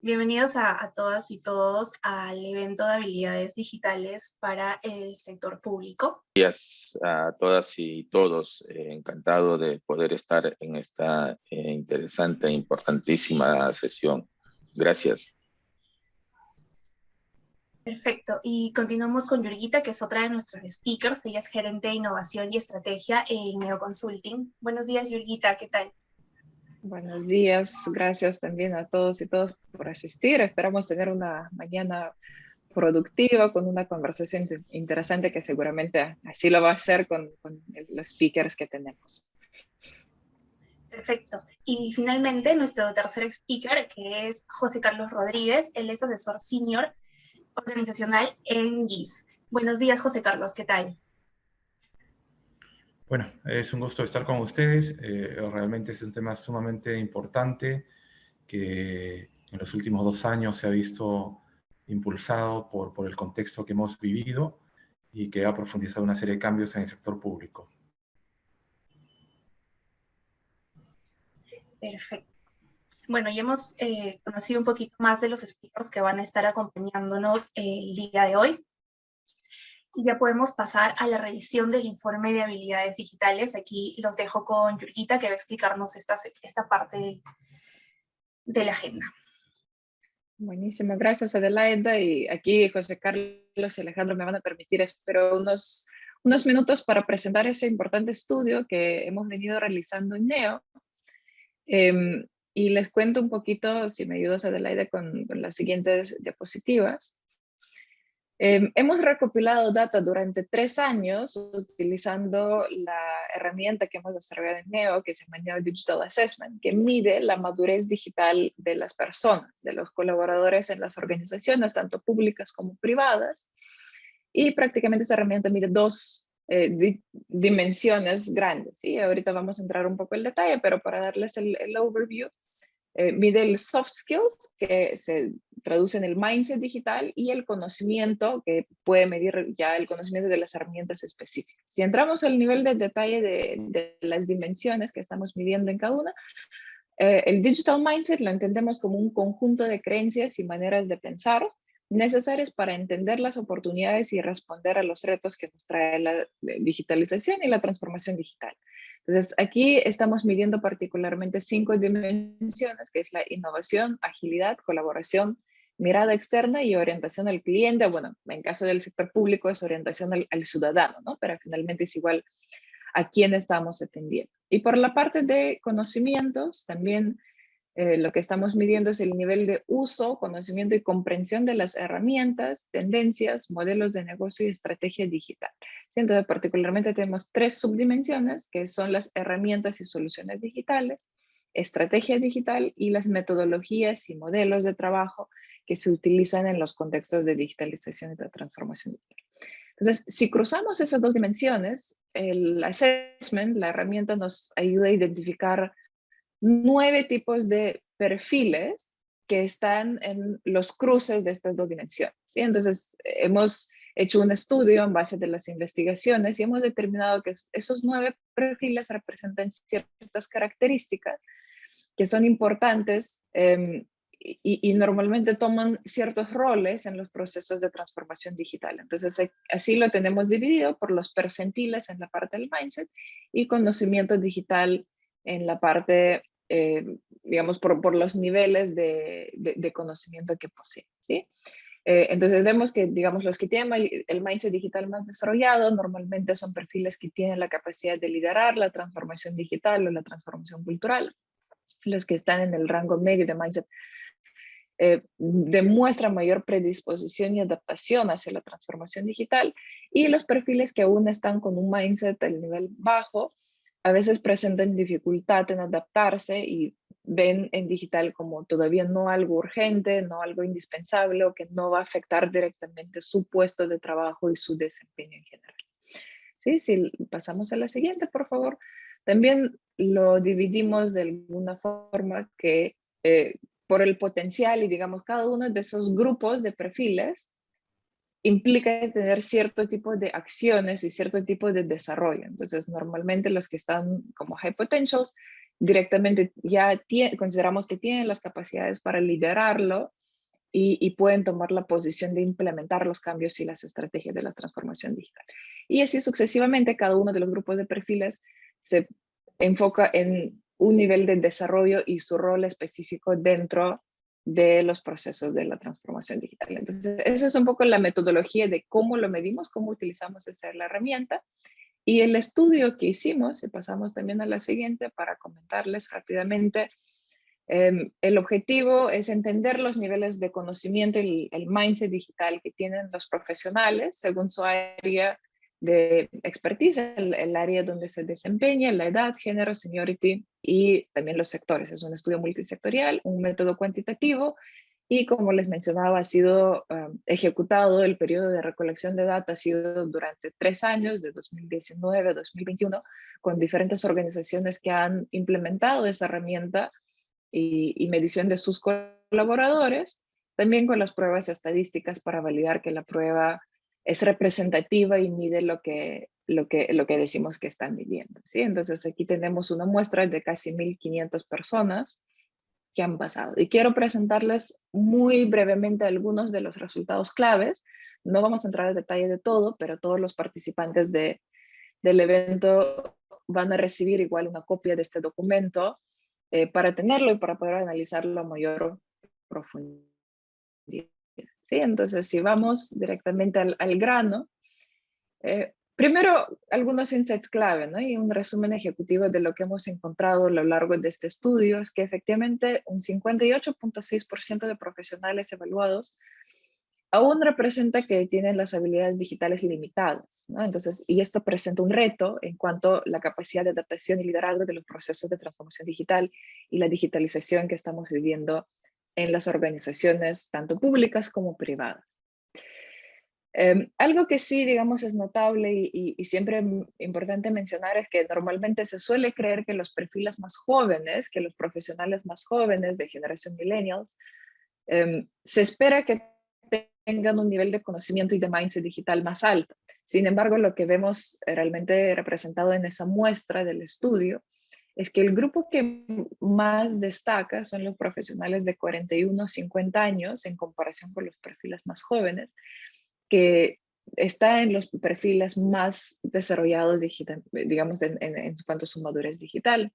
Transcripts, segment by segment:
Bienvenidos a todas y todos al evento de habilidades digitales para el sector público. Días a todas y todos. Encantado de poder estar en esta interesante e importantísima sesión. Gracias. Perfecto, y continuamos con Yurgita, que es otra de nuestras speakers. Ella es gerente de innovación y estrategia en Neo Consulting. Buenos días, Yurgita, ¿qué tal? Buenos días, gracias también a todos y todas por asistir. Esperamos tener una mañana productiva con una conversación interesante que seguramente así lo va a hacer con los speakers que tenemos. Perfecto. Y finalmente, nuestro tercer speaker, que es José Carlos Rodríguez. Él es asesor senior organizacional en GIS. Buenos días, José Carlos, ¿qué tal? Bueno, es un gusto estar con ustedes. Realmente es un tema sumamente importante que en los últimos 2 años se ha visto impulsado por el contexto que hemos vivido y que ha profundizado una serie de cambios en el sector público. Perfecto. Bueno, ya hemos conocido un poquito más de los speakers que van a estar acompañándonos el día de hoy. Y ya podemos pasar a la revisión del informe de habilidades digitales. Aquí los dejo con Yurgita, que va a explicarnos esta parte de la agenda. Buenísimo, gracias Adelaida. Y aquí José Carlos y Alejandro me van a permitir, espero, unos minutos para presentar ese importante estudio que hemos venido realizando en NEO. Y les cuento un poquito, si me ayudas Adelaida, con las siguientes diapositivas. Hemos recopilado data durante 3 años utilizando la herramienta que hemos desarrollado en NEO, que se llama NEO Digital Assessment, que mide la madurez digital de las personas, de los colaboradores en las organizaciones, tanto públicas como privadas. Y prácticamente esta herramienta mide dos dimensiones grandes. ¿Sí? Ahorita vamos a entrar un poco en detalle, pero para darles el overview, mide el soft skills, que se traduce en el mindset digital, y el conocimiento, que puede medir ya el conocimiento de las herramientas específicas. Si entramos al nivel de detalle de las dimensiones que estamos midiendo en cada una, el digital mindset lo entendemos como un conjunto de creencias y maneras de pensar necesarias para entender las oportunidades y responder a los retos que nos trae la digitalización y la transformación digital. Entonces, aquí estamos midiendo particularmente 5 dimensiones, que es la innovación, agilidad, colaboración, mirada externa y orientación al cliente. Bueno, en caso del sector público es orientación al ciudadano, ¿no? Pero finalmente es igual a quién estamos atendiendo. Y por la parte de conocimientos, también lo que estamos midiendo es el nivel de uso, conocimiento y comprensión de las herramientas, tendencias, modelos de negocio y estrategia digital. ¿Sí? Entonces, particularmente tenemos 3 subdimensiones, que son las herramientas y soluciones digitales, estrategia digital y las metodologías y modelos de trabajo que se utilizan en los contextos de digitalización y de transformación digital. Entonces, si cruzamos esas 2 dimensiones, el assessment, la herramienta, nos ayuda a identificar 9 tipos de perfiles que están en los cruces de estas 2 dimensiones. ¿Sí? Entonces, hemos hecho un estudio en base de las investigaciones y hemos determinado que esos 9 perfiles representan ciertas características que son importantes y normalmente toman ciertos roles en los procesos de transformación digital. Entonces, así lo tenemos dividido por los percentiles en la parte del mindset y conocimiento digital en la parte, digamos, por los niveles de conocimiento que poseen. ¿Sí? Entonces vemos que, digamos, los que tienen el mindset digital más desarrollado normalmente son perfiles que tienen la capacidad de liderar la transformación digital o la transformación cultural. Los que están en el rango medio de mindset demuestran mayor predisposición y adaptación hacia la transformación digital, y los perfiles que aún están con un mindset al nivel bajo a veces presentan dificultad en adaptarse y ven en digital como todavía no algo urgente, no algo indispensable o que no va a afectar directamente su puesto de trabajo y su desempeño en general. ¿Sí? Si pasamos a la siguiente, por favor. También lo dividimos de alguna forma que por el potencial y digamos cada uno de esos grupos de perfiles implica tener cierto tipo de acciones y cierto tipo de desarrollo. Entonces, normalmente los que están como high potentials directamente ya consideramos que tienen las capacidades para liderarlo y pueden tomar la posición de implementar los cambios y las estrategias de la transformación digital. Y así sucesivamente, cada uno de los grupos de perfiles se enfoca en un nivel de desarrollo y su rol específico dentro de los procesos de la transformación digital. Entonces, esa es un poco la metodología de cómo lo medimos, cómo utilizamos la herramienta. Y el estudio que hicimos, y pasamos también a la siguiente para comentarles rápidamente, el objetivo es entender los niveles de conocimiento y el mindset digital que tienen los profesionales según su área de expertise, el área donde se desempeña, la edad, género, seniority y también los sectores. Es un estudio multisectorial, un método cuantitativo y como les mencionaba, ha sido ejecutado, el periodo de recolección de datos ha sido durante 3 años, de 2019 a 2021, con diferentes organizaciones que han implementado esa herramienta y medición de sus colaboradores, también con las pruebas estadísticas para validar que la prueba es representativa y mide lo que decimos que están midiendo, ¿sí? Entonces aquí tenemos una muestra de casi 1.500 personas que han pasado. Y quiero presentarles muy brevemente algunos de los resultados claves. No vamos a entrar al detalle de todo, pero todos los participantes del evento van a recibir igual una copia de este documento para tenerlo y para poder analizarlo a mayor profundidad. ¿Sí? Entonces, si vamos directamente al grano, primero algunos insights clave, ¿no? Y un resumen ejecutivo de lo que hemos encontrado a lo largo de este estudio es que efectivamente un 58.6% de profesionales evaluados aún representa que tienen las habilidades digitales limitadas, ¿no? Entonces, y esto presenta un reto en cuanto a la capacidad de adaptación y liderazgo de los procesos de transformación digital y la digitalización que estamos viviendo en las organizaciones, tanto públicas como privadas. Algo que sí, digamos, es notable y siempre importante mencionar es que normalmente se suele creer que los perfiles más jóvenes, que los profesionales más jóvenes de generación millennials, se espera que tengan un nivel de conocimiento y de mindset digital más alto. Sin embargo, lo que vemos realmente representado en esa muestra del estudio es que el grupo que más destaca son los profesionales de 41 a 50 años en comparación con los perfiles más jóvenes, que está en los perfiles más desarrollados digital, digamos, en cuanto a su madurez digital.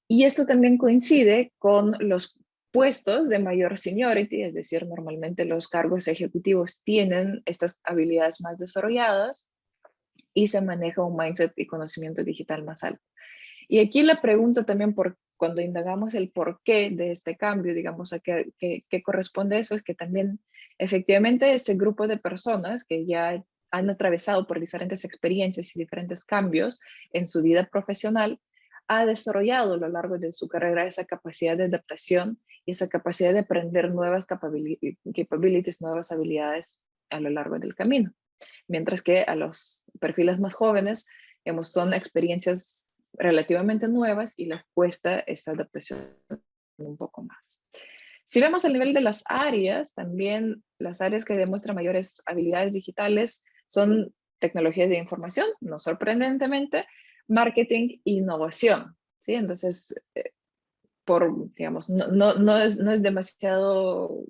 Y esto también coincide con los puestos de mayor seniority, es decir, normalmente los cargos ejecutivos tienen estas habilidades más desarrolladas y se maneja un mindset y conocimiento digital más alto. Y aquí la pregunta también, cuando indagamos el porqué de este cambio, digamos, a qué corresponde eso, es que también efectivamente ese grupo de personas que ya han atravesado por diferentes experiencias y diferentes cambios en su vida profesional, ha desarrollado a lo largo de su carrera esa capacidad de adaptación y esa capacidad de aprender nuevas capabilities, nuevas habilidades a lo largo del camino. Mientras que a los perfiles más jóvenes, son experiencias relativamente nuevas y les cuesta esa adaptación un poco más. Si vemos el nivel de las áreas, también las áreas que demuestran mayores habilidades digitales son tecnologías de información, no sorprendentemente, marketing e innovación, ¿sí? Entonces, digamos, no es demasiado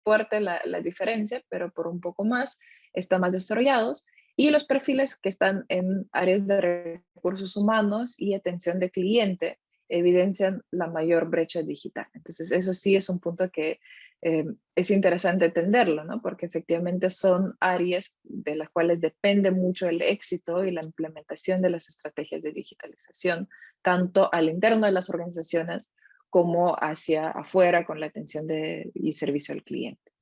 fuerte la diferencia, pero por un poco más están más desarrollados. Y los perfiles que están en áreas de recursos humanos y atención de cliente evidencian la mayor brecha digital. Entonces, eso sí es un punto que es interesante entenderlo, ¿no? Porque efectivamente son áreas de las cuales depende mucho el éxito y la implementación de las estrategias de digitalización, tanto al interno de las organizaciones como hacia afuera con la atención y servicio al cliente.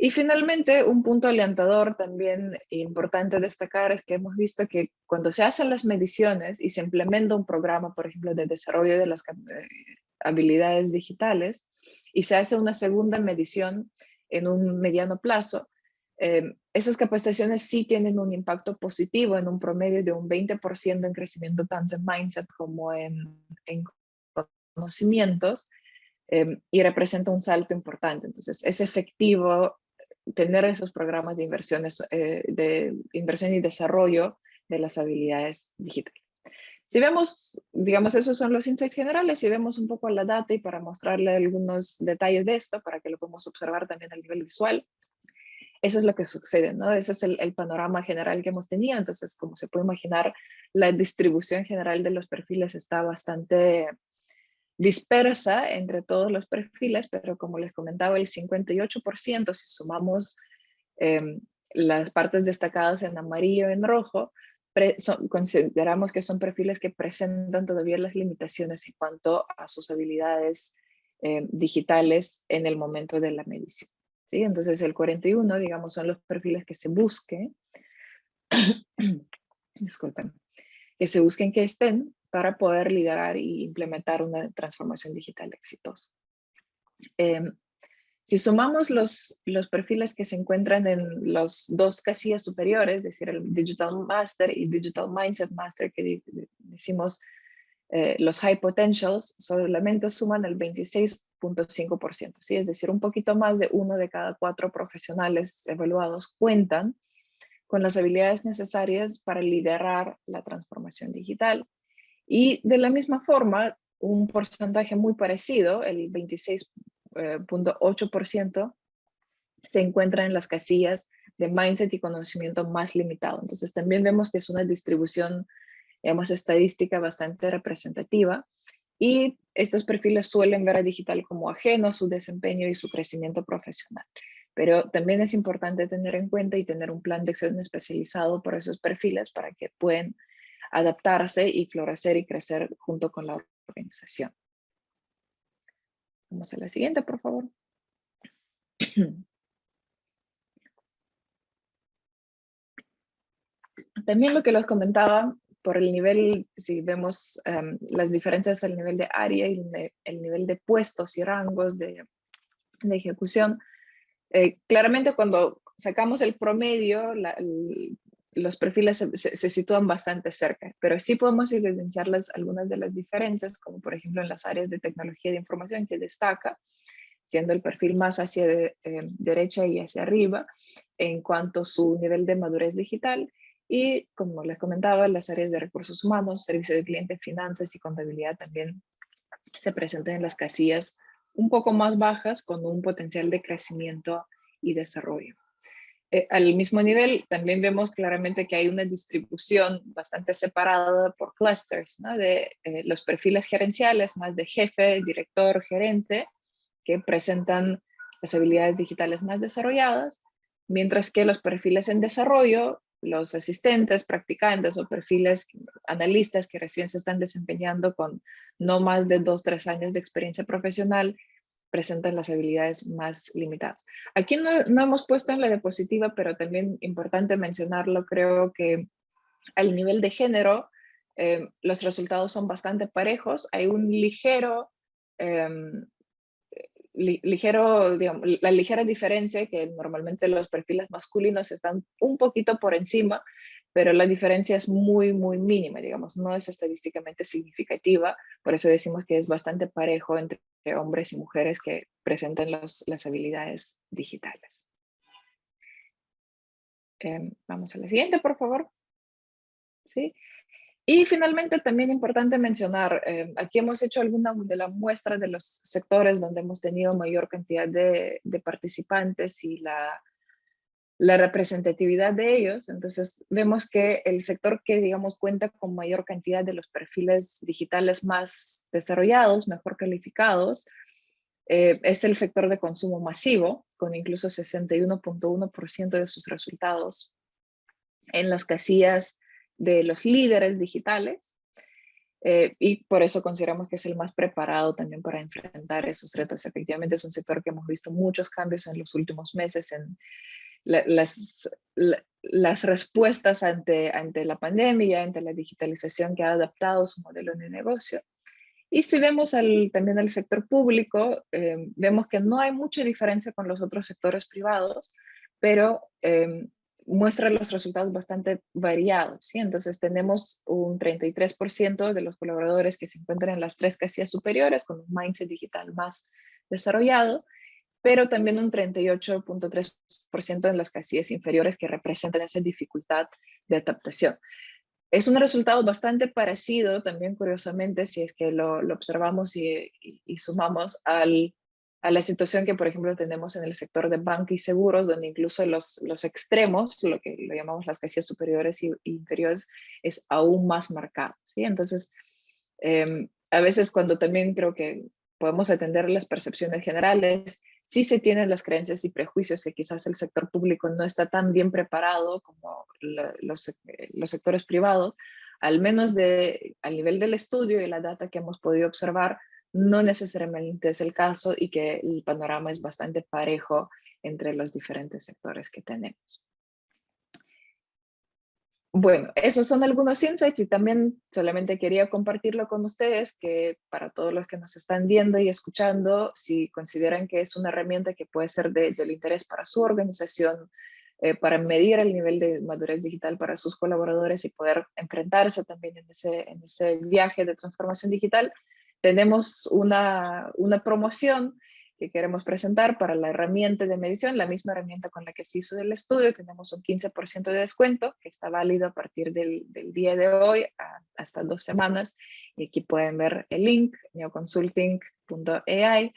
Y finalmente, un punto alentador también importante destacar es que hemos visto que cuando se hacen las mediciones y se implementa un programa, por ejemplo, de desarrollo de las habilidades digitales, y se hace una segunda medición en un mediano plazo, esas capacitaciones sí tienen un impacto positivo en un promedio de un 20% en crecimiento tanto en mindset como en conocimientos, y representa un salto importante. Entonces, es efectivo tener esos programas de inversiones, de inversión y desarrollo de las habilidades digitales. Si vemos, digamos, esos son los insights generales, si vemos un poco la data y para mostrarle algunos detalles de esto, para que lo podamos observar también a nivel visual, eso es lo que sucede, ¿no? Ese es el panorama general que hemos tenido. Entonces, como se puede imaginar, la distribución general de los perfiles está bastante dispersa entre todos los perfiles, pero como les comentaba, el 58%, si sumamos las partes destacadas en amarillo y en rojo, consideramos que son perfiles que presentan todavía las limitaciones en cuanto a sus habilidades digitales en el momento de la medición. ¿Sí? Entonces el 41, digamos, son los perfiles que se busquen, disculpen, que se busquen que estén para poder liderar y implementar una transformación digital exitosa. Si sumamos los perfiles que se encuentran en los dos casillas superiores, es decir, el Digital Master y Digital Mindset Master, que decimos los High Potentials, solamente suman el 26.5%, ¿sí? Es decir, un poquito más de 1 de cada 4 profesionales evaluados cuentan con las habilidades necesarias para liderar la transformación digital. Y de la misma forma, un porcentaje muy parecido, el 26.8%, se encuentra en las casillas de mindset y conocimiento más limitado. Entonces también vemos que es una distribución, digamos, estadística bastante representativa, y estos perfiles suelen ver a digital como ajeno a su desempeño y su crecimiento profesional. Pero también es importante tener en cuenta y tener un plan de acción especializado por esos perfiles para que puedan adaptarse y florecer y crecer junto con la organización. Vamos a la siguiente, por favor. También lo que les comentaba, por el nivel, si vemos las diferencias al nivel de área y el nivel de puestos y rangos de ejecución, claramente cuando sacamos el promedio, los perfiles se sitúan bastante cerca, pero sí podemos evidenciar algunas de las diferencias, como por ejemplo en las áreas de tecnología de información, que destaca, siendo el perfil más hacia derecha y hacia arriba en cuanto a su nivel de madurez digital. Y como les comentaba, las áreas de recursos humanos, servicio de cliente, finanzas y contabilidad también se presentan en las casillas un poco más bajas, con un potencial de crecimiento y desarrollo. Al mismo nivel, también vemos claramente que hay una distribución bastante separada por clusters, ¿no? De los perfiles gerenciales, más de jefe, director, gerente, que presentan las habilidades digitales más desarrolladas, mientras que los perfiles en desarrollo, los asistentes, practicantes o perfiles analistas que recién se están desempeñando con no más de 2-3 años de experiencia profesional, presentan las habilidades más limitadas. Aquí no hemos puesto en la diapositiva, pero también importante mencionarlo, creo que al nivel de género, los resultados son bastante parejos. Hay un ligero, digamos, la ligera diferencia, que normalmente los perfiles masculinos están un poquito por encima, pero la diferencia es muy, muy mínima, digamos, no es estadísticamente significativa. Por eso decimos que es bastante parejo entre hombres y mujeres que presentan las habilidades digitales. Vamos a la siguiente, por favor. ¿Sí? Y finalmente también importante mencionar, aquí hemos hecho alguna de las muestras de los sectores donde hemos tenido mayor cantidad de participantes y la representatividad de ellos. Entonces vemos que el sector que, digamos, cuenta con mayor cantidad de los perfiles digitales más desarrollados, mejor calificados, es el sector de consumo masivo, con incluso 61.1% de sus resultados en las casillas de los líderes digitales. Y por eso consideramos que es el más preparado también para enfrentar esos retos. Efectivamente es un sector que hemos visto muchos cambios en los últimos meses en las respuestas ante la pandemia, ante la digitalización, que ha adaptado su modelo de negocio. Y si vemos también el sector público, vemos que no hay mucha diferencia con los otros sectores privados, pero muestra los resultados bastante variados, ¿sí? Entonces tenemos un 33% de los colaboradores que se encuentran en las 3 casillas superiores con un mindset digital más desarrollado, pero también un 38.3% en las casillas inferiores, que representan esa dificultad de adaptación. Es un resultado bastante parecido, también curiosamente, si es que lo observamos y sumamos a la situación que, por ejemplo, tenemos en el sector de banca y seguros, donde incluso los extremos, lo que lo llamamos las casillas superiores y inferiores, es aún más marcado, ¿sí? Entonces, a veces cuando también creo que podemos atender las percepciones generales, sí se tienen las creencias y prejuicios que quizás el sector público no está tan bien preparado como los sectores privados, al menos al nivel del estudio y la data que hemos podido observar, no necesariamente es el caso y que el panorama es bastante parejo entre los diferentes sectores que tenemos. Bueno, esos son algunos insights y también solamente quería compartirlo con ustedes, que para todos los que nos están viendo y escuchando, si consideran que es una herramienta que puede ser del interés para su organización, para medir el nivel de madurez digital para sus colaboradores y poder enfrentarse también en ese viaje de transformación digital, tenemos una promoción que queremos presentar para la herramienta de medición, la misma herramienta con la que se hizo el estudio. Tenemos un 15% de descuento que está válido a partir del día de hoy hasta 2 semanas. Y aquí pueden ver el link, neoconsulting.ai,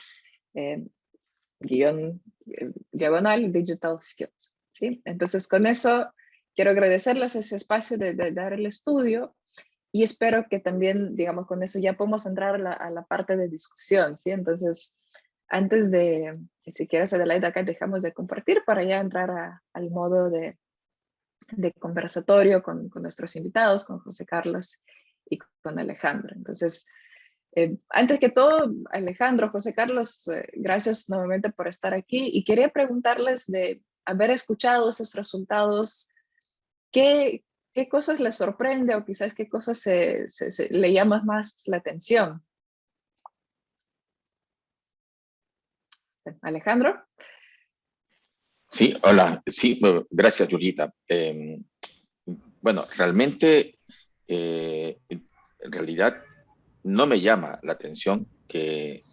diagonal digital skills. ¿Sí? Entonces con eso quiero agradecerles ese espacio de dar el estudio y espero que también, digamos, con eso ya podemos entrar a la parte de discusión. ¿Sí? Entonces, antes de, si quieres, Adelaida, acá dejamos de compartir para ya entrar al modo de conversatorio con nuestros invitados, con José Carlos y con Alejandro. Entonces, antes que todo, Alejandro, José Carlos, gracias nuevamente por estar aquí y quería preguntarles de haber escuchado esos resultados, ¿qué cosas les sorprende o quizás qué cosas le llaman más la atención? Alejandro. Sí, hola. Sí, gracias, Yurita. Bueno, realmente, en realidad, no me llama la atención que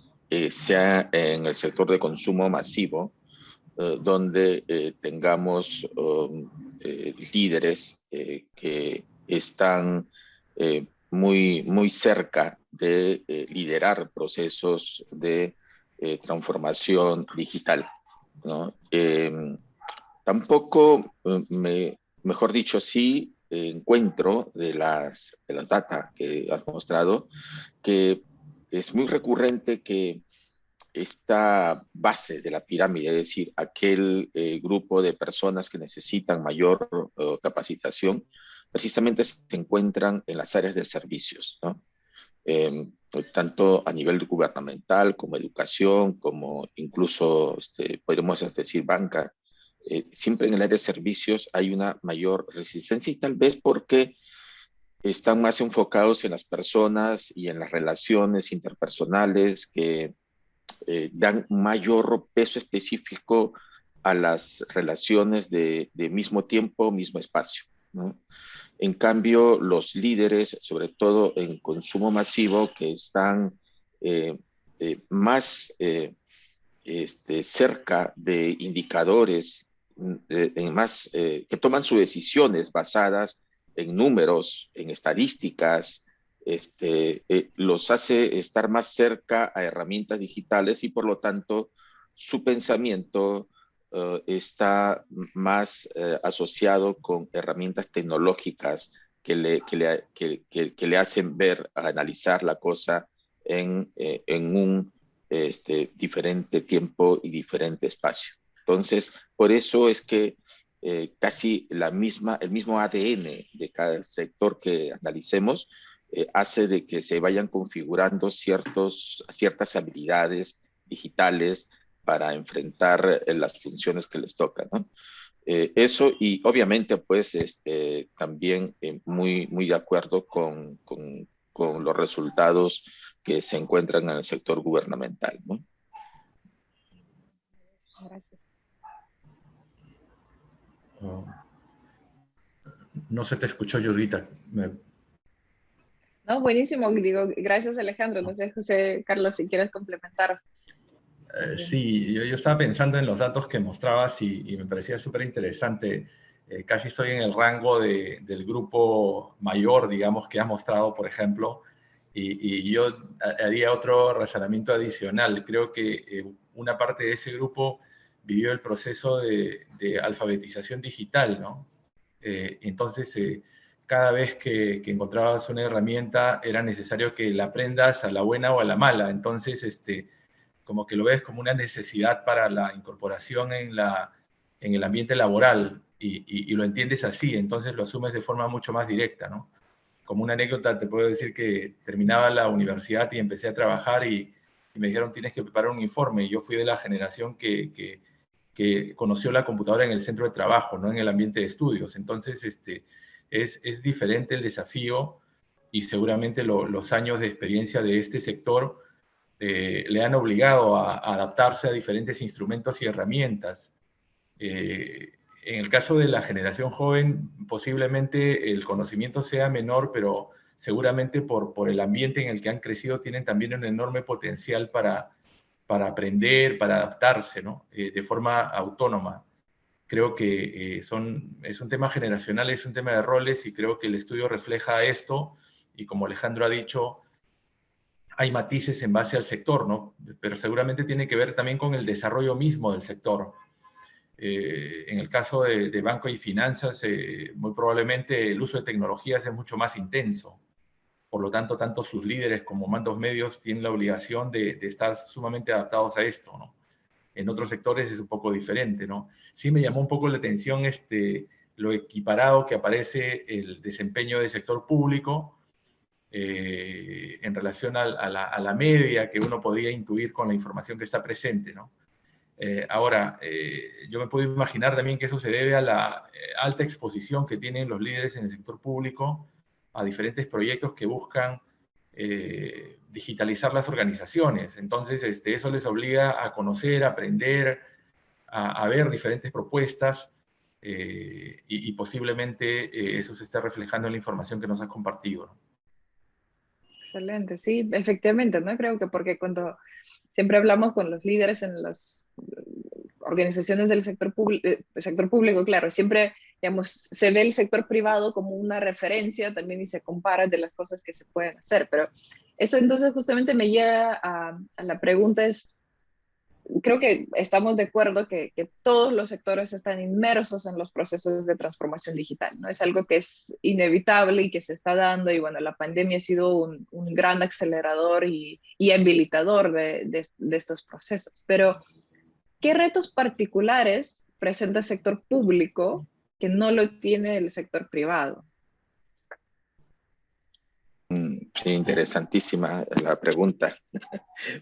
sea en el sector de consumo masivo, donde tengamos líderes que están muy cerca de liderar procesos de transformación digital, ¿no? Tampoco mejor dicho, sí encuentro de las data que has mostrado que es muy recurrente que esta base de la pirámide, es decir, aquel grupo de personas que necesitan mayor capacitación, precisamente se encuentran en las áreas de servicios, ¿no? Tanto a nivel gubernamental como educación, como incluso, podríamos decir, banca. Siempre en el área de servicios hay una mayor resistencia y tal vez porque están más enfocados en las personas y en las relaciones interpersonales que dan mayor peso específico a las relaciones de mismo tiempo, mismo espacio, ¿no? En cambio, los líderes, sobre todo en consumo masivo, que están más cerca de indicadores, que toman sus decisiones basadas en números, en estadísticas, los hace estar más cerca a herramientas digitales y por lo tanto su pensamiento está más asociado con herramientas tecnológicas que le hacen ver, analizar la cosa en un diferente tiempo y diferente espacio. Entonces, por eso es que casi el mismo ADN de cada sector que analicemos hace de que se vayan configurando ciertas habilidades digitales para enfrentar las funciones que les tocan, ¿no? Eso y obviamente pues también muy de acuerdo con los resultados que se encuentran en el sector gubernamental, ¿no? Gracias. No se te escuchó, Yurita. No, buenísimo, digo, gracias Alejandro. No sé, José Carlos, si quieres complementar. Sí, yo estaba pensando en los datos que mostrabas y me parecía súper interesante casi estoy en el rango del grupo mayor, digamos, que has mostrado, por ejemplo, y yo haría otro razonamiento adicional. Creo que una parte de ese grupo vivió el proceso de alfabetización digital, ¿no? Entonces, cada vez que encontrabas una herramienta, era necesario que la aprendas a la buena o a la mala. Entonces, como que lo ves como una necesidad para la incorporación en el ambiente laboral y lo entiendes así, entonces lo asumes de forma mucho más directa, ¿no? Como una anécdota te puedo decir que terminaba la universidad y empecé a trabajar y me dijeron tienes que preparar un informe. Y yo fui de la generación que conoció la computadora en el centro de trabajo, no en el ambiente de estudios. Entonces, es diferente el desafío y seguramente los años de experiencia de este sector le han obligado a adaptarse a diferentes instrumentos y herramientas. En el caso de la generación joven, posiblemente el conocimiento sea menor, pero seguramente por el ambiente en el que han crecido tienen también un enorme potencial para aprender, para adaptarse, ¿no? De forma autónoma. Creo que es un tema generacional, es un tema de roles y creo que el estudio refleja esto y como Alejandro ha dicho, hay matices en base al sector, ¿no? Pero seguramente tiene que ver también con el desarrollo mismo del sector. En el caso de banco y finanzas, muy probablemente el uso de tecnologías es mucho más intenso. Por lo tanto, tanto sus líderes como mandos medios tienen la obligación de estar sumamente adaptados a esto, ¿no? En otros sectores es un poco diferente, ¿no? Sí me llamó un poco la atención lo equiparado que aparece el desempeño del sector público en relación a la media que uno podría intuir con la información que está presente, ¿no? Ahora, yo me puedo imaginar también que eso se debe a la alta exposición que tienen los líderes en el sector público a diferentes proyectos que buscan digitalizar las organizaciones. Entonces, eso les obliga a conocer, a aprender, a ver diferentes propuestas y posiblemente eso se esté reflejando en la información que nos has compartido, ¿no? Excelente, sí, efectivamente, ¿no? Creo que porque cuando siempre hablamos con los líderes en las organizaciones del sector público, claro, siempre, digamos, se ve el sector privado como una referencia también y se compara de las cosas que se pueden hacer, pero eso entonces justamente me lleva a la pregunta es, creo que estamos de acuerdo que todos los sectores están inmersos en los procesos de transformación digital, ¿no? Es algo que es inevitable y que se está dando, y bueno, la pandemia ha sido un gran acelerador y habilitador de estos procesos. Pero, ¿qué retos particulares presenta el sector público que no lo tiene el sector privado? Sí, interesantísima la pregunta.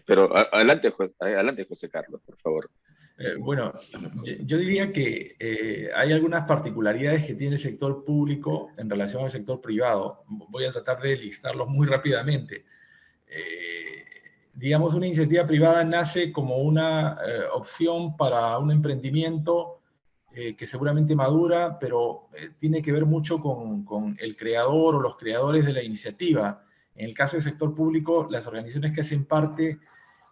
Pero adelante, José Carlos, por favor. Bueno, yo diría que hay algunas particularidades que tiene el sector público en relación al sector privado. Voy a tratar de listarlos muy rápidamente. Digamos, una iniciativa privada nace como una opción para un emprendimiento que seguramente madura, pero tiene que ver mucho con el creador o los creadores de la iniciativa. En el caso del sector público, las organizaciones que hacen parte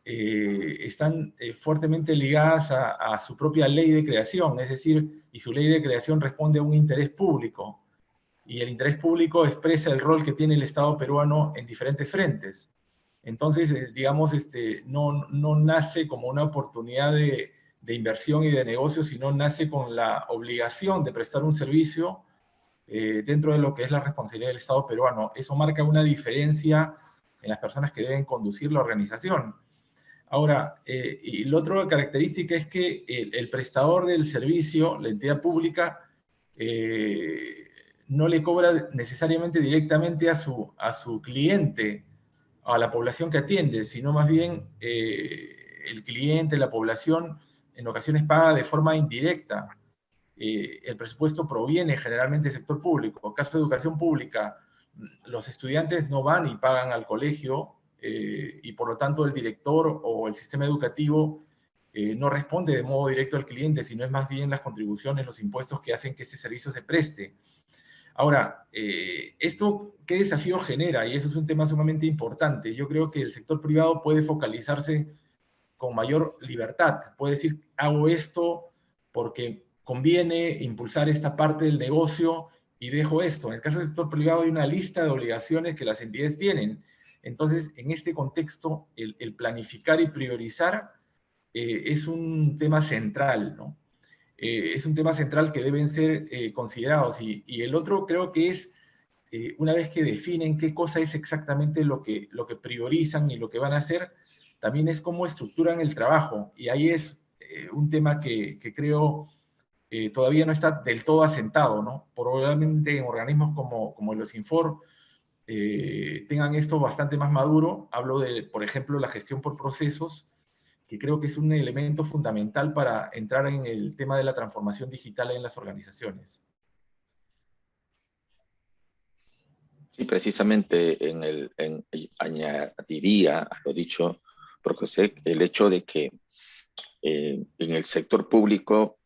están fuertemente ligadas a su propia ley de creación, es decir, y su ley de creación responde a un interés público, y el interés público expresa el rol que tiene el Estado peruano en diferentes frentes. Entonces, digamos, no nace como una oportunidad de inversión y de negocio, sino nace con la obligación de prestar un servicio dentro de lo que es la responsabilidad del Estado peruano. Eso marca una diferencia en las personas que deben conducir la organización. Ahora, y la otra característica es que el prestador del servicio, la entidad pública, no le cobra necesariamente directamente a su cliente, a la población que atiende, sino más bien el cliente, la población, en ocasiones paga de forma indirecta. El presupuesto proviene generalmente del sector público. En caso de educación pública, los estudiantes no van y pagan al colegio, y por lo tanto el director o el sistema educativo no responde de modo directo al cliente, sino es más bien las contribuciones, los impuestos que hacen que este servicio se preste. Ahora, ¿esto qué desafío genera? Y eso es un tema sumamente importante. Yo creo que el sector privado puede focalizarse con mayor libertad. Puede decir, hago esto porque conviene impulsar esta parte del negocio y dejo esto. En el caso del sector privado hay una lista de obligaciones que las entidades tienen. Entonces, en este contexto, el planificar y priorizar es un tema central, ¿no? Es un tema central que deben ser considerados. Y el otro creo que es, una vez que definen qué cosa es exactamente lo que priorizan y lo que van a hacer, también es cómo estructuran el trabajo. Y ahí es un tema que creo todavía no está del todo asentado, ¿no? Probablemente en organismos como los Infor tengan esto bastante más maduro. Hablo de, por ejemplo, la gestión por procesos, que creo que es un elemento fundamental para entrar en el tema de la transformación digital en las organizaciones. Sí, precisamente añadiría a lo dicho por José el hecho de que en el sector público,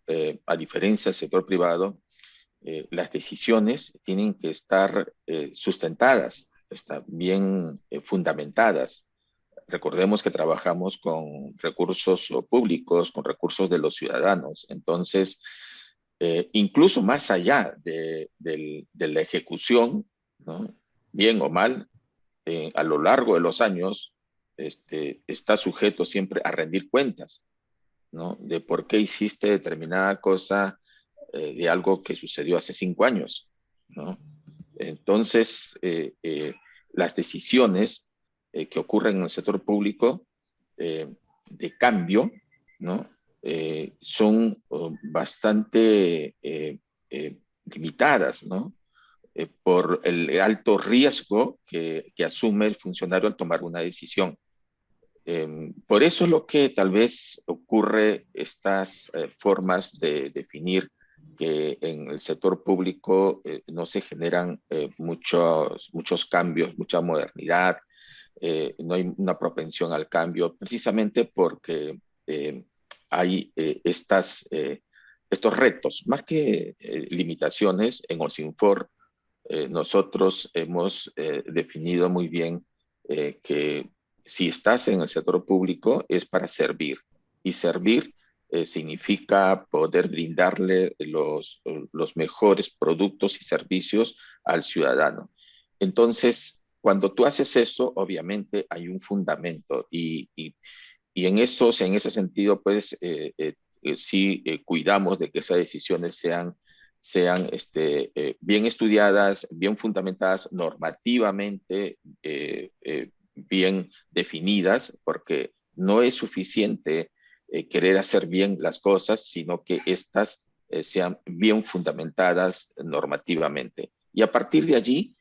a diferencia del sector privado, las decisiones tienen que estar sustentadas, están bien fundamentadas. Recordemos que trabajamos con recursos públicos, con recursos de los ciudadanos. Entonces, incluso más allá de la ejecución, ¿no? Bien o mal, a lo largo de los años, está sujeto siempre a rendir cuentas, ¿no? De por qué hiciste determinada cosa, de algo que sucedió hace 5 años, ¿no? Entonces, las decisiones que ocurren en el sector público de cambio, ¿no? Son bastante limitadas, ¿no? Por el alto riesgo que asume el funcionario al tomar una decisión. Por eso es lo que tal vez ocurre estas formas de definir que en el sector público no se generan muchos cambios, mucha modernidad, no hay una propensión al cambio, precisamente porque hay estos retos, más que limitaciones. En OSINFOR nosotros hemos definido muy bien que si estás en el sector público es para servir, y servir significa poder brindarle los mejores productos y servicios al ciudadano. Entonces, cuando tú haces eso, obviamente hay un fundamento y en ese sentido, pues sí cuidamos de que esas decisiones sean bien estudiadas, bien fundamentadas normativamente, bien definidas, porque no es suficiente querer hacer bien las cosas, sino que éstas sean bien fundamentadas normativamente. Y a partir de allí,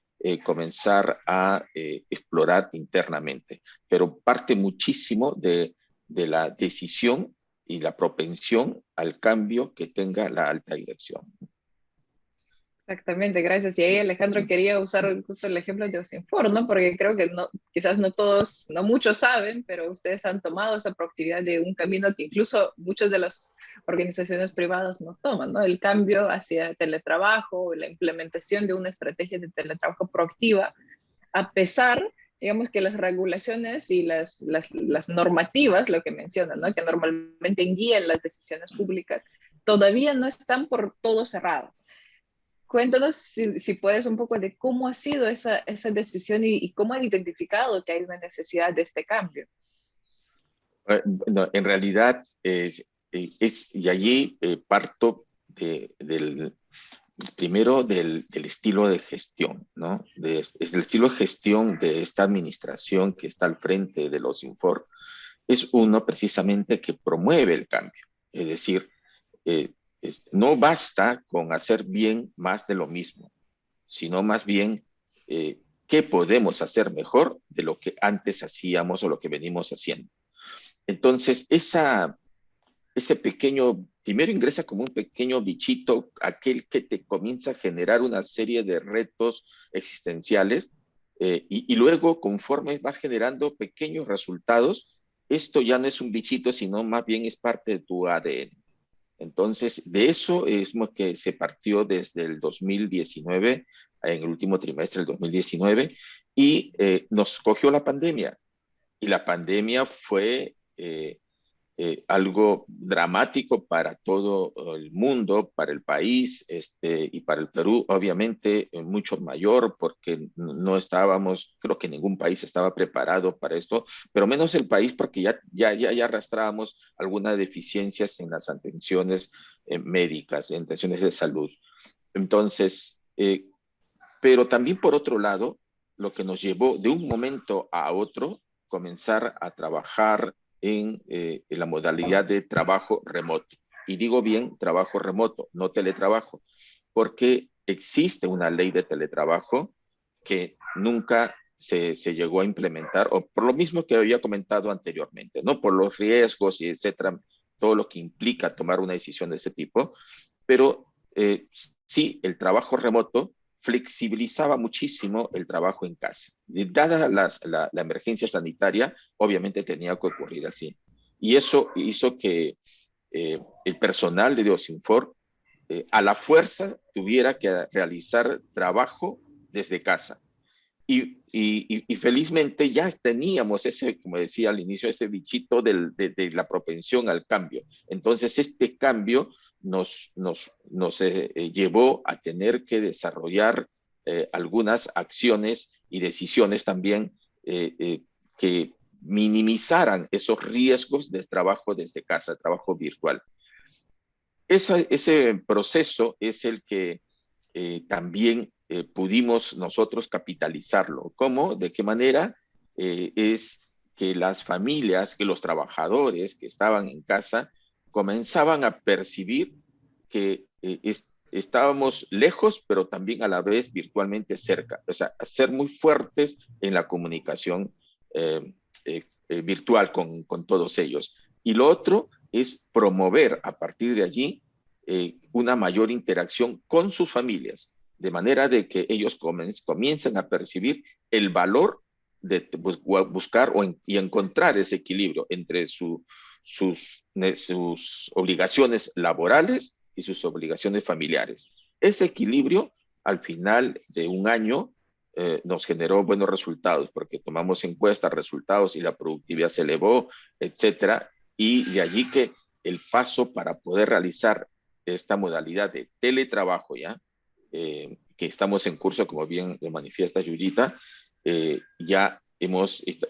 comenzar a explorar internamente. Pero parte muchísimo de la decisión y la propensión al cambio que tenga la alta dirección. Exactamente, gracias. Y ahí Alejandro quería usar justo el ejemplo de OSINFOR, ¿no? Porque creo que no, quizás no todos, no muchos saben, pero ustedes han tomado esa proactividad de un camino que incluso muchas de las organizaciones privadas no toman, ¿no? El cambio hacia teletrabajo, la implementación de una estrategia de teletrabajo proactiva, a pesar, digamos, que las regulaciones y las normativas, lo que mencionan, ¿no? Que normalmente guían las decisiones públicas, todavía no están por todo cerradas. Cuéntanos si puedes un poco de cómo ha sido esa decisión y cómo han identificado que hay una necesidad de este cambio. No, en realidad, y allí parto primero del estilo de gestión, ¿no? Es el estilo de gestión de esta administración que está al frente de los Infor. Es uno precisamente que promueve el cambio. Es decir, no basta con hacer bien más de lo mismo, sino más bien qué podemos hacer mejor de lo que antes hacíamos o lo que venimos haciendo. Entonces, ese pequeño, primero ingresa como un pequeño bichito, aquel que te comienza a generar una serie de retos existenciales, y luego, conforme vas generando pequeños resultados, esto ya no es un bichito, sino más bien es parte de tu ADN. Entonces, de eso es lo que se partió desde el 2019, en el último trimestre del 2019, y nos cogió la pandemia. Y la pandemia fue algo dramático para todo el mundo, para el país, y para el Perú, obviamente, mucho mayor, porque no estábamos, creo que ningún país estaba preparado para esto, pero menos el país, porque ya arrastrábamos algunas deficiencias en las atenciones médicas, en atenciones de salud. Entonces, pero también por otro lado, lo que nos llevó de un momento a otro, comenzar a trabajar en la modalidad de trabajo remoto. Y digo bien, trabajo remoto, no teletrabajo, porque existe una ley de teletrabajo que nunca se llegó a implementar, o por lo mismo que había comentado anteriormente, ¿no? Por los riesgos y etcétera, todo lo que implica tomar una decisión de ese tipo, pero sí, el trabajo remoto flexibilizaba muchísimo el trabajo en casa. Dada la emergencia sanitaria, obviamente tenía que ocurrir así. Y eso hizo que el personal de Osinfor a la fuerza tuviera que realizar trabajo desde casa. Y felizmente ya teníamos ese, como decía al inicio, ese bichito de la propensión al cambio. Entonces este cambio nos llevó a tener que desarrollar algunas acciones y decisiones también que minimizaran esos riesgos de trabajo desde casa, trabajo virtual. Ese proceso es el que también pudimos nosotros capitalizarlo. ¿Cómo? ¿De qué manera? Es que las familias, que los trabajadores que estaban en casa comenzaban a percibir que estábamos lejos, pero también a la vez virtualmente cerca. O sea, ser muy fuertes en la comunicación virtual con todos ellos. Y lo otro es promover a partir de allí una mayor interacción con sus familias, de manera de que ellos comiencen a percibir el valor de buscar y encontrar ese equilibrio entre sus obligaciones laborales y sus obligaciones familiares. Ese equilibrio, al final de un año, nos generó buenos resultados, porque tomamos encuestas, resultados y la productividad se elevó, etcétera. Y de allí que el paso para poder realizar esta modalidad de teletrabajo, ¿ya? Que estamos en curso, como bien lo manifiesta Yurita, ya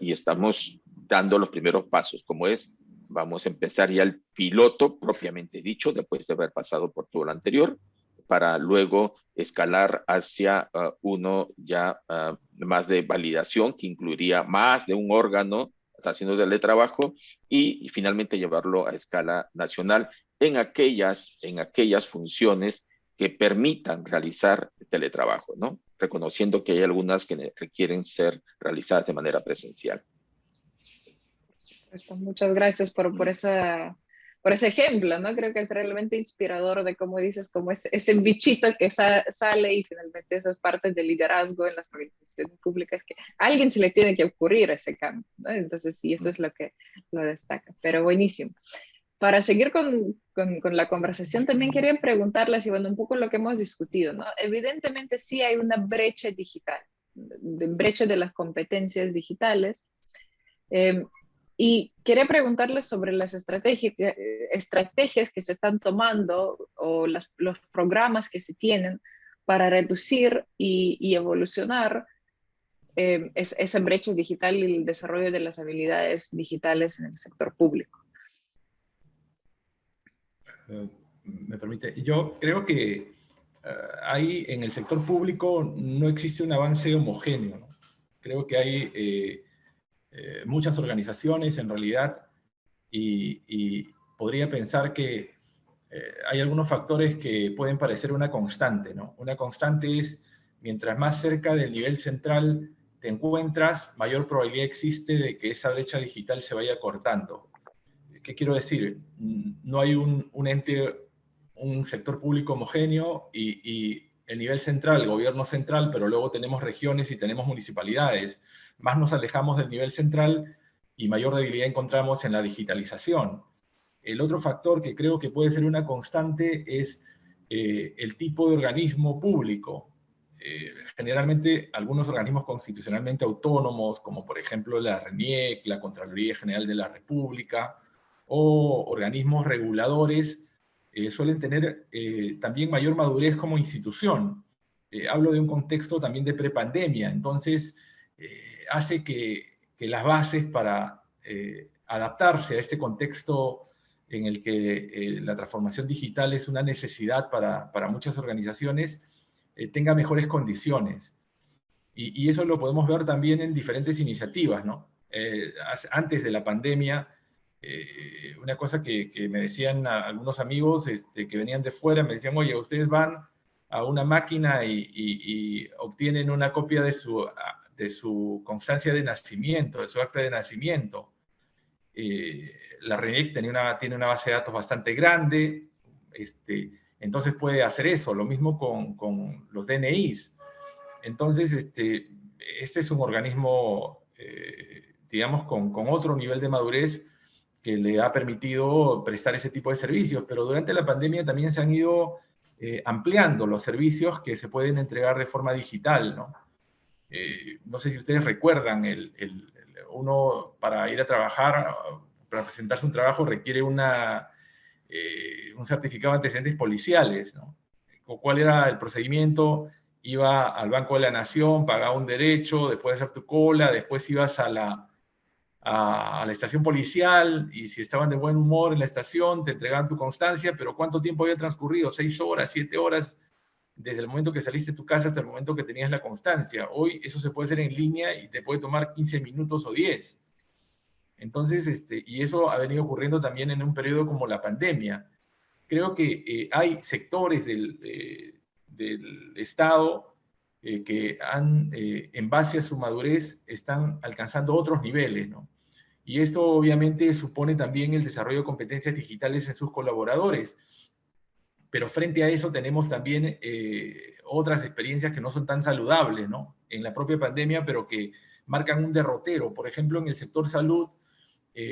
estamos dando los primeros pasos, como es, vamos a empezar ya el piloto propiamente dicho, después de haber pasado por todo lo anterior, para luego escalar hacia uno ya más de validación, que incluiría más de un órgano haciendo teletrabajo, y finalmente llevarlo a escala nacional en aquellas funciones que permitan realizar teletrabajo, ¿no? Reconociendo que hay algunas que requieren ser realizadas de manera presencial. Muchas gracias por ese ejemplo, ¿no? Creo que es realmente inspirador de cómo dices, cómo es el bichito que sale y finalmente eso es parte del liderazgo en las organizaciones públicas, que a alguien se le tiene que ocurrir ese cambio, ¿no? Entonces, sí, eso es lo que lo destaca, pero buenísimo. Para seguir con la conversación, también quería preguntarles, y bueno, un poco lo que hemos discutido, ¿no? Evidentemente sí hay una brecha digital, brecha de las competencias digitales, y quería preguntarles sobre las estrategias que se están tomando o los programas que se tienen para reducir y evolucionar esa brecha digital y el desarrollo de las habilidades digitales en el sector público. Me permite, yo creo que ahí en el sector público no existe un avance homogéneo, ¿no? Creo que hay muchas organizaciones en realidad y podría pensar que hay algunos factores que pueden parecer una constante, ¿no? Una constante es, mientras más cerca del nivel central te encuentras, mayor probabilidad existe de que esa brecha digital se vaya cortando. ¿Qué quiero decir? No hay un ente, un sector público homogéneo y el nivel central, el gobierno central, pero luego tenemos regiones y tenemos municipalidades. Más nos alejamos del nivel central y mayor debilidad encontramos en la digitalización. El otro factor que creo que puede ser una constante es el tipo de organismo público. Generalmente algunos organismos constitucionalmente autónomos, como por ejemplo la RENIEC, la Contraloría General de la República, o organismos reguladores suelen tener también mayor madurez como institución. Hablo de un contexto también de prepandemia, entonces hace que las bases para adaptarse a este contexto en el que la transformación digital es una necesidad para muchas organizaciones, tenga mejores condiciones. Y eso lo podemos ver también en diferentes iniciativas, ¿no? Antes de la pandemia, una cosa que me decían algunos amigos que venían de fuera, me decían, oye, ustedes van a una máquina y obtienen una copia de su constancia de nacimiento, de su acta de nacimiento. La RENIEC tiene una base de datos bastante grande, entonces puede hacer eso. Lo mismo con los DNIs. Entonces, este es un organismo, digamos, con otro nivel de madurez que le ha permitido prestar ese tipo de servicios, pero durante la pandemia también se han ido ampliando los servicios que se pueden entregar de forma digital, ¿no? No sé si ustedes recuerdan, uno para ir a trabajar, para presentarse un trabajo requiere un certificado de antecedentes policiales, ¿no? ¿Cuál era el procedimiento? Iba al Banco de la Nación, pagaba un derecho, después de hacer tu cola, después ibas a la estación policial, y si estaban de buen humor en la estación, te entregaban tu constancia, pero ¿cuánto tiempo había transcurrido? 6 horas, 7 horas, desde el momento que saliste de tu casa hasta el momento que tenías la constancia. Hoy eso se puede hacer en línea y te puede tomar 15 minutos o 10. Entonces, y eso ha venido ocurriendo también en un periodo como la pandemia. Creo que hay sectores del Estado que en base a su madurez, están alcanzando otros niveles, ¿no? Y esto obviamente supone también el desarrollo de competencias digitales en sus colaboradores. Pero frente a eso tenemos también otras experiencias que no son tan saludables, ¿no? En la propia pandemia, pero que marcan un derrotero. Por ejemplo, en el sector salud,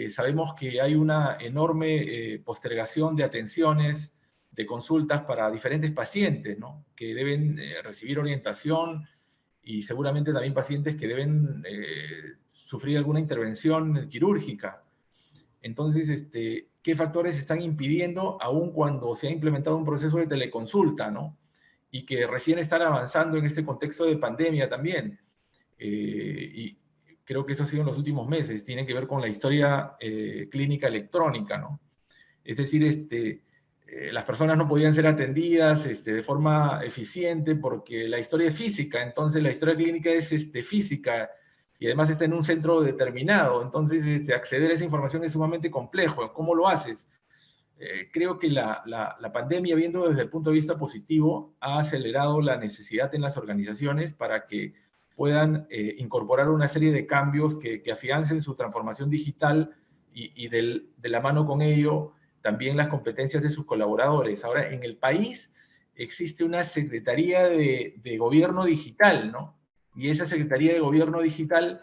sabemos que hay una enorme postergación de atenciones, de consultas para diferentes pacientes, ¿no? Que deben recibir orientación, y seguramente también pacientes que deben sufrir alguna intervención quirúrgica. Entonces, ¿qué factores están impidiendo, aun cuando se ha implementado un proceso de teleconsulta, ¿no? Y que recién están avanzando en este contexto de pandemia también. Y creo que eso ha sido en los últimos meses, tiene que ver con la historia clínica electrónica, ¿no? Es decir, las personas no podían ser atendidas de forma eficiente porque la historia es física, entonces la historia clínica es física, y además está en un centro determinado, entonces acceder a esa información es sumamente complejo. ¿Cómo lo haces? Creo que la pandemia, viendo desde el punto de vista positivo, ha acelerado la necesidad en las organizaciones para que puedan incorporar una serie de cambios que afiancen su transformación digital, y de la mano con ello también las competencias de sus colaboradores. Ahora, en el país existe una Secretaría de Gobierno Digital, ¿no? Y esa Secretaría de Gobierno Digital,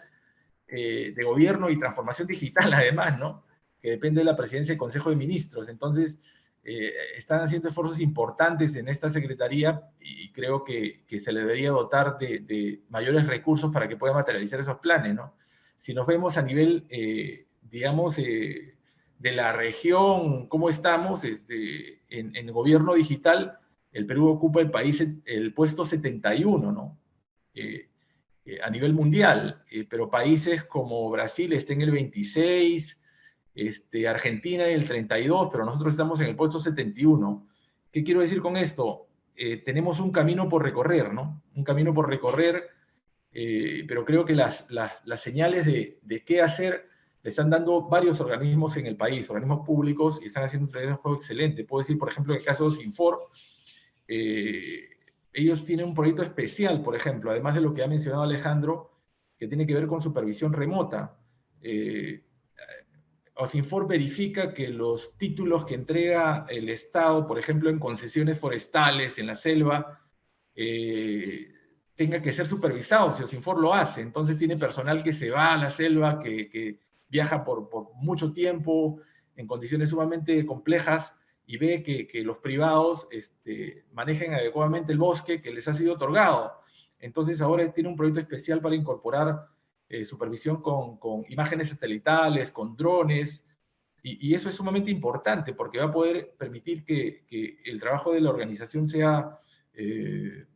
de Gobierno y Transformación Digital además, ¿no? Que depende de la Presidencia del Consejo de Ministros. Entonces, están haciendo esfuerzos importantes en esta Secretaría, y creo que se le debería dotar de mayores recursos para que pueda materializar esos planes, ¿no? Si nos vemos a nivel, digamos, de la región, cómo estamos en gobierno digital, el Perú ocupa el puesto 71, ¿no? A nivel mundial, pero países como Brasil está en el 26, Argentina en el 32, pero nosotros estamos en el puesto 71. ¿Qué quiero decir con esto? Tenemos un camino por recorrer, ¿no? Un camino por recorrer, pero creo que las señales de qué hacer le están dando varios organismos en el país, organismos públicos, y están haciendo un trabajo excelente. Puedo decir, por ejemplo, en el caso de Sinfor, ellos tienen un proyecto especial, por ejemplo, además de lo que ha mencionado Alejandro, que tiene que ver con supervisión remota. Osinfor verifica que los títulos que entrega el Estado, por ejemplo, en concesiones forestales, en la selva, tenga que ser supervisados, si Osinfor lo hace. Entonces tiene personal que se va a la selva, que viaja por mucho tiempo, en condiciones sumamente complejas, y ve que los privados manejen adecuadamente el bosque que les ha sido otorgado. Entonces ahora tiene un proyecto especial para incorporar supervisión con imágenes satelitales, con drones, Y eso es sumamente importante porque va a poder permitir que el trabajo de la organización sea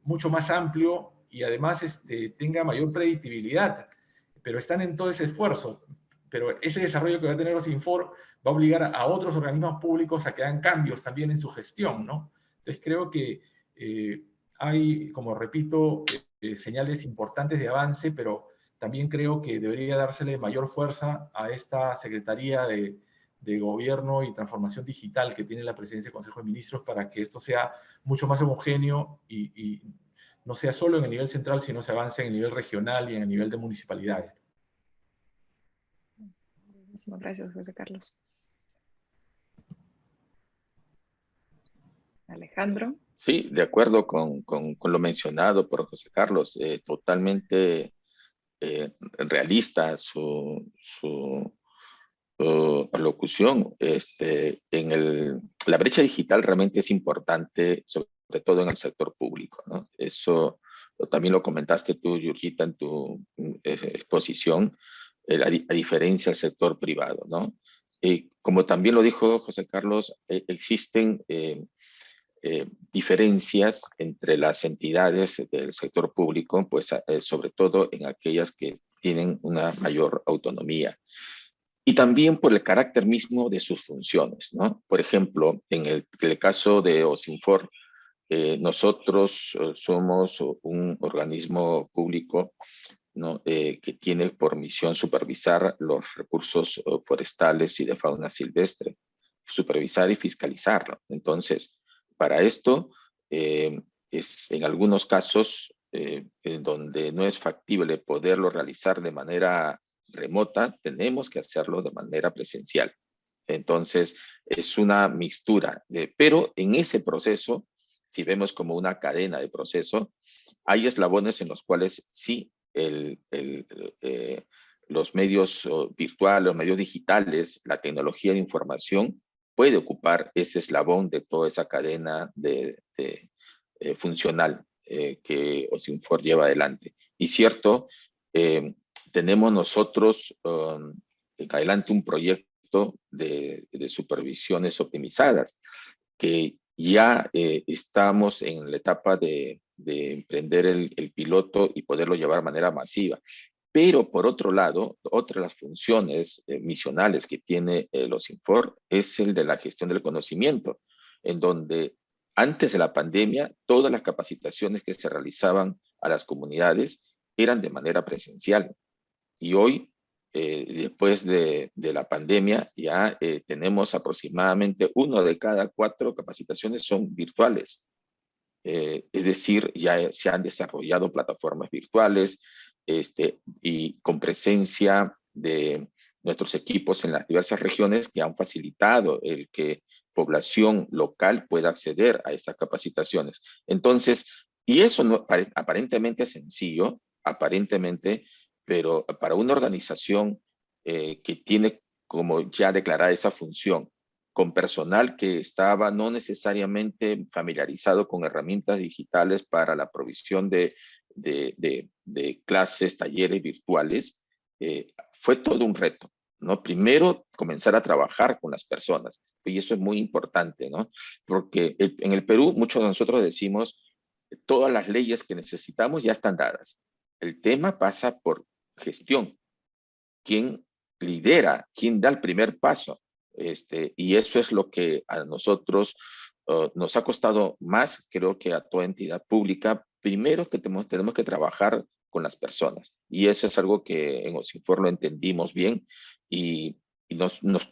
mucho más amplio y además tenga mayor predictibilidad. Pero están en todo ese esfuerzo. Pero ese desarrollo que va a tener OSINFOR va a obligar a otros organismos públicos a que hagan cambios también en su gestión, ¿no? Entonces creo que hay, como repito, señales importantes de avance, pero también creo que debería dársele mayor fuerza a esta Secretaría de Gobierno y Transformación Digital que tiene la Presidencia del Consejo de Ministros para que esto sea mucho más homogéneo y no sea solo en el nivel central, sino se avance en el nivel regional y en el nivel de municipalidades. Muchísimas gracias, José Carlos. Alejandro. Sí, de acuerdo con lo mencionado por José Carlos, totalmente realista su alocución. La brecha digital realmente es importante, sobre todo en el sector público, ¿no? Eso también lo comentaste tú, Yurgita, en tu exposición, a diferencia del sector privado, ¿no? Como también lo dijo José Carlos, existen diferencias entre las entidades del sector público, pues sobre todo en aquellas que tienen una mayor autonomía. Y también por el carácter mismo de sus funciones, ¿no? Por ejemplo, en el caso de OSINFOR, nosotros somos un organismo público, ¿no? Que tiene por misión supervisar los recursos forestales y de fauna silvestre, supervisar y fiscalizarlo. Entonces, para esto, en algunos casos en donde no es factible poderlo realizar de manera remota, tenemos que hacerlo de manera presencial. Entonces, es una mixtura, pero en ese proceso, si vemos como una cadena de proceso, hay eslabones en los cuales sí los medios virtuales, los medios digitales, la tecnología de información puede ocupar ese eslabón de toda esa cadena funcional que OSINFOR lleva adelante. Y cierto, tenemos nosotros adelante un proyecto de supervisiones optimizadas que ya estamos en la etapa de emprender el piloto y poderlo llevar de manera masiva. Pero por otro lado, otra de las funciones misionales que tiene OSINFOR es el de la gestión del conocimiento, en donde antes de la pandemia todas las capacitaciones que se realizaban a las comunidades eran de manera presencial. Y hoy, después de la pandemia, ya tenemos aproximadamente 1 de cada 4 capacitaciones son virtuales. Es decir, ya se han desarrollado plataformas virtuales y con presencia de nuestros equipos en las diversas regiones que han facilitado el que población local pueda acceder a estas capacitaciones. Entonces, y eso no, aparentemente es sencillo, aparentemente, pero para una organización que tiene como ya declarada esa función, con personal que estaba no necesariamente familiarizado con herramientas digitales para la provisión de clases, talleres virtuales, fue todo un reto, ¿no? Primero, comenzar a trabajar con las personas, y eso es muy importante, ¿no? Porque en el Perú, muchos de nosotros decimos, todas las leyes que necesitamos ya están dadas. El tema pasa por gestión. ¿Quién lidera? ¿Quién da el primer paso? Y eso es lo que a nosotros nos ha costado más, creo que a toda entidad pública. Primero que tenemos que trabajar con las personas. Y eso es algo que en OSINFOR lo entendimos bien y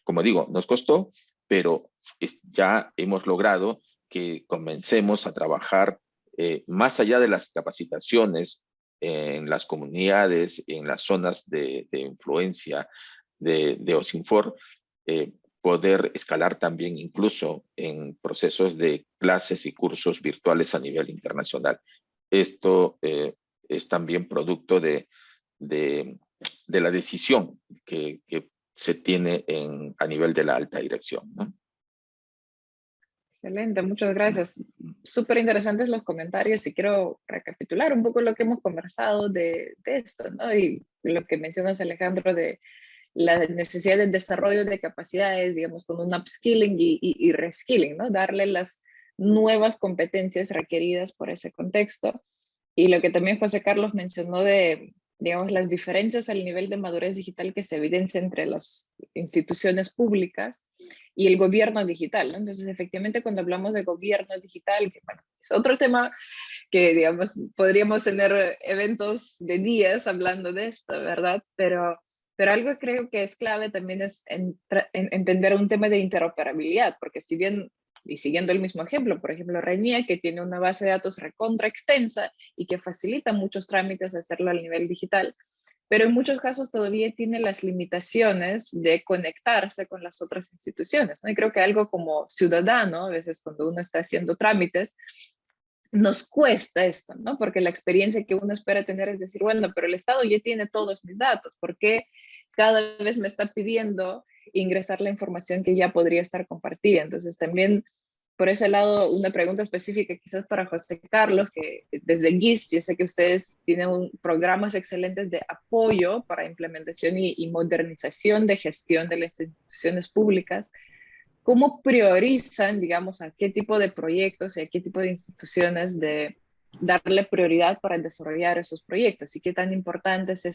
como digo, nos costó, pero ya hemos logrado que comencemos a trabajar más allá de las capacitaciones en las comunidades, en las zonas de influencia de OSINFOR, poder escalar también incluso en procesos de clases y cursos virtuales a nivel internacional. Esto es también producto de la decisión que se tiene a nivel de la alta dirección, ¿no? Excelente, muchas gracias. Súper interesantes los comentarios y quiero recapitular un poco lo que hemos conversado de esto, ¿no? Y lo que mencionas, Alejandro, de la necesidad de desarrollo de capacidades, digamos, con un upskilling y reskilling, ¿no? Darle las nuevas competencias requeridas por ese contexto. Y lo que también José Carlos mencionó de, digamos, las diferencias al nivel de madurez digital que se evidencia entre las instituciones públicas y el gobierno digital, ¿no? Entonces, efectivamente, cuando hablamos de gobierno digital, que bueno, es otro tema que, digamos, podríamos tener eventos de días hablando de esto, ¿verdad? Pero algo que creo que es clave también es entender un tema de interoperabilidad, porque si bien, y siguiendo el mismo ejemplo, por ejemplo, RENIEC, que tiene una base de datos recontra extensa y que facilita muchos trámites hacerlo al nivel digital, pero en muchos casos todavía tiene las limitaciones de conectarse con las otras instituciones, ¿no? Y creo que algo como ciudadano, a veces cuando uno está haciendo trámites, nos cuesta esto, ¿no? Porque la experiencia que uno espera tener es decir, bueno, pero el Estado ya tiene todos mis datos, ¿por qué cada vez me está pidiendo ingresar la información que ya podría estar compartida? Entonces también por ese lado, una pregunta específica quizás para José Carlos, que desde GIS, yo sé que ustedes tienen programas excelentes de apoyo para implementación y modernización de gestión de las instituciones públicas. ¿Cómo priorizan, digamos, a qué tipo de proyectos y a qué tipo de instituciones de darle prioridad para desarrollar esos proyectos? ¿Y qué tan importante es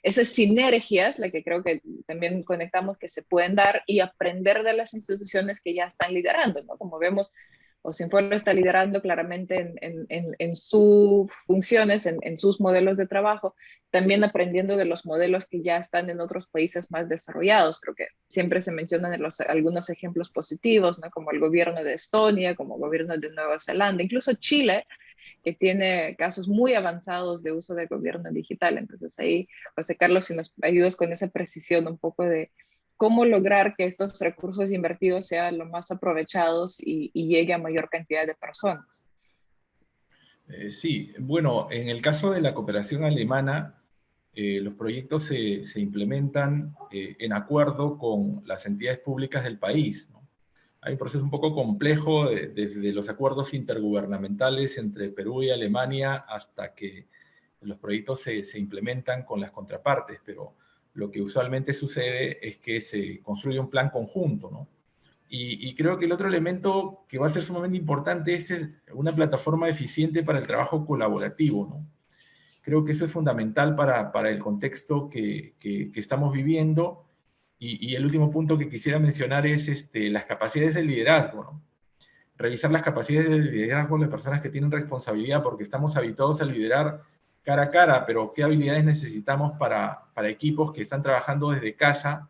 esas sinergias, la que creo que también conectamos, que se pueden dar y aprender de las instituciones que ya están liderando, ¿no? Como vemos, Osinforo está liderando claramente en sus funciones, en sus modelos de trabajo, también aprendiendo de los modelos que ya están en otros países más desarrollados. Creo que siempre se mencionan algunos ejemplos positivos, ¿no? Como el gobierno de Estonia, como el gobierno de Nueva Zelanda, incluso Chile, que tiene casos muy avanzados de uso de gobierno digital. Entonces ahí, José Carlos, si nos ayudas con esa precisión un poco de cómo lograr que estos recursos invertidos sean lo más aprovechados y llegue a mayor cantidad de personas. Sí, bueno, en el caso de la cooperación alemana, los proyectos se implementan en acuerdo con las entidades públicas del país, ¿no? Hay un proceso un poco complejo desde los acuerdos intergubernamentales entre Perú y Alemania hasta que los proyectos se implementan con las contrapartes, pero lo que usualmente sucede es que se construye un plan conjunto, ¿no? Y creo que el otro elemento que va a ser sumamente importante es una plataforma eficiente para el trabajo colaborativo, ¿no? Creo que eso es fundamental para el contexto que estamos viviendo. Y el último punto que quisiera mencionar es las capacidades de liderazgo, ¿no? Revisar las capacidades de liderazgo de personas que tienen responsabilidad, porque estamos habituados a liderar cara a cara, pero ¿qué habilidades necesitamos para equipos que están trabajando desde casa?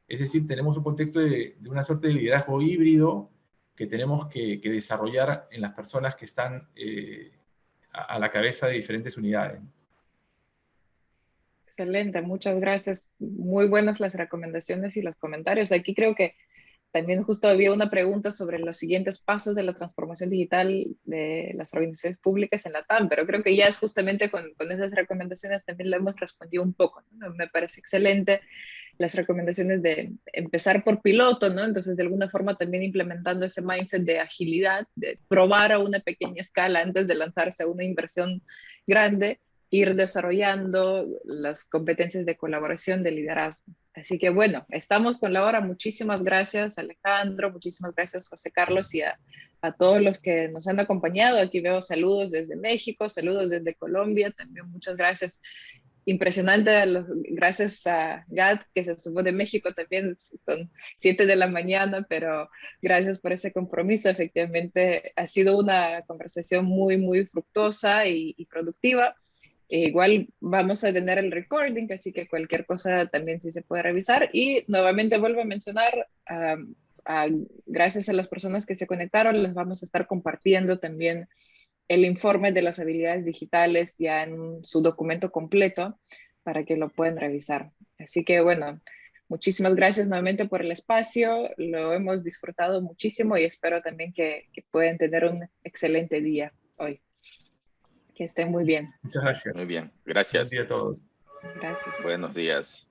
Es decir, tenemos un contexto de una suerte de liderazgo híbrido que tenemos que desarrollar en las personas que están a la cabeza de diferentes unidades. Excelente, muchas gracias. Muy buenas las recomendaciones y los comentarios. Aquí creo que también justo había una pregunta sobre los siguientes pasos de la transformación digital de las organizaciones públicas en la TAM, pero creo que ya es justamente con esas recomendaciones también lo hemos respondido un poco, ¿no? Me parece excelente las recomendaciones de empezar por piloto, ¿no? Entonces, de alguna forma también implementando ese mindset de agilidad, de probar a una pequeña escala antes de lanzarse a una inversión grande, ir desarrollando las competencias de colaboración, de liderazgo. Así que bueno, estamos con la hora. Muchísimas gracias, Alejandro, muchísimas gracias, José Carlos, y a todos los que nos han acompañado. Aquí veo saludos desde México, saludos desde Colombia, también muchas gracias. Impresionante, gracias a Gad, que se sumó de México también, son 7 de la mañana, pero gracias por ese compromiso. Efectivamente, ha sido una conversación muy, muy fructuosa y productiva. Igual vamos a tener el recording, así que cualquier cosa también sí se puede revisar. Y nuevamente vuelvo a mencionar, gracias a las personas que se conectaron, les vamos a estar compartiendo también el informe de las habilidades digitales ya en su documento completo para que lo puedan revisar. Así que bueno, muchísimas gracias nuevamente por el espacio, lo hemos disfrutado muchísimo y espero también que puedan tener un excelente día hoy. Que estén muy bien. Muchas gracias. Muy bien, Buen gracias. día a todos. Gracias. Buenos días.